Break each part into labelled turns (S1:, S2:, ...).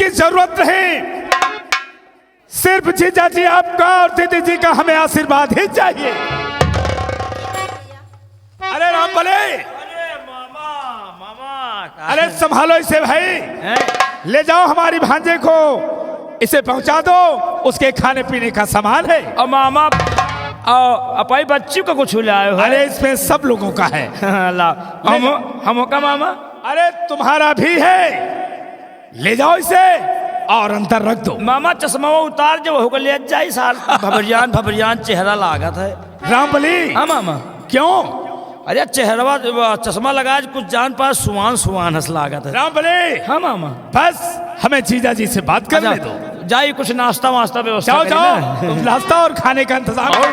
S1: की जरूरत नहीं, सिर्फ जीजा जी आपका और दीदी जी का हमें आशीर्वाद ही चाहिए। अरे राम भले, अरे संभालो इसे भाई, ले जाओ हमारी भांजे को, इसे पहुंचा दो, उसके खाने पीने का सामान है।
S2: और मामा अपाई बच्ची को कुछ लाए हो?
S1: अरे इसमें सब लोगों का है।
S2: हम का मामा?
S1: अरे तुम्हारा भी है, ले जाओ इसे और अंदर रख दो।
S2: मामा चश्मा उतार जो होकर ले जाए, साल भबरियान चेहरा लागत है।
S1: रामबली,
S2: हाँ मामा।
S1: क्यों?
S2: अरे चेहरा चश्मा लगा कुछ जान पास सुहान सुहान हंस लागत है।
S1: रामबली,
S2: हाँ मामा।
S1: बस हमें जीजा जी से बात करने दो।
S2: जाइए कुछ नाश्ता वास्ता व्यवस्था
S1: जाओ जाओ, तुम नाश्ता और खाने का इंतजाम।
S2: और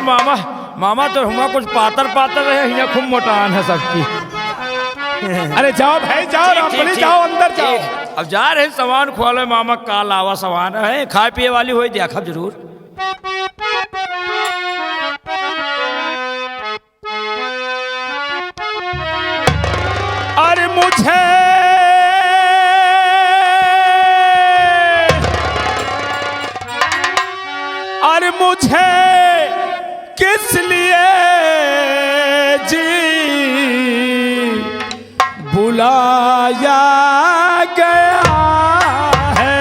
S2: मामा तो हुआ कुछ पातर है, यहाँ खूब मोटान है सबकी।
S1: अरे जाओ भाई जाओ, रामबली जाओ, अंदर जाओ।
S2: अब जा रहे सामान खोलो मामा, का लावा सामान है, खाए पिए वाली हो देखा जरूर।
S1: अरे मुझे किस लिए जी बुलाया गया है,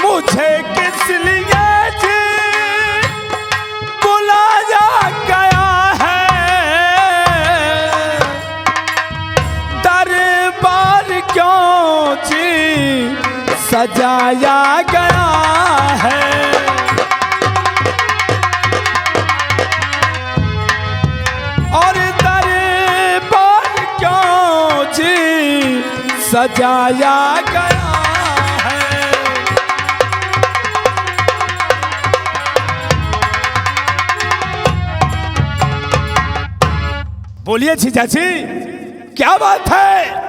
S1: मुझे किस लिए जी बुलाया गया है, दरबार क्यों जी सजाया गया है। और दरबार क्यों जी सजाया गया है। बोलिए जीजा जी, क्या बात है?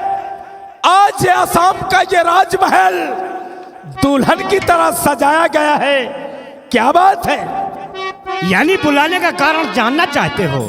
S1: आज असम का ये राजमहल दुल्हन की तरह सजाया गया है, क्या बात है?
S3: यानी बुलाने का कारण जानना चाहते हो?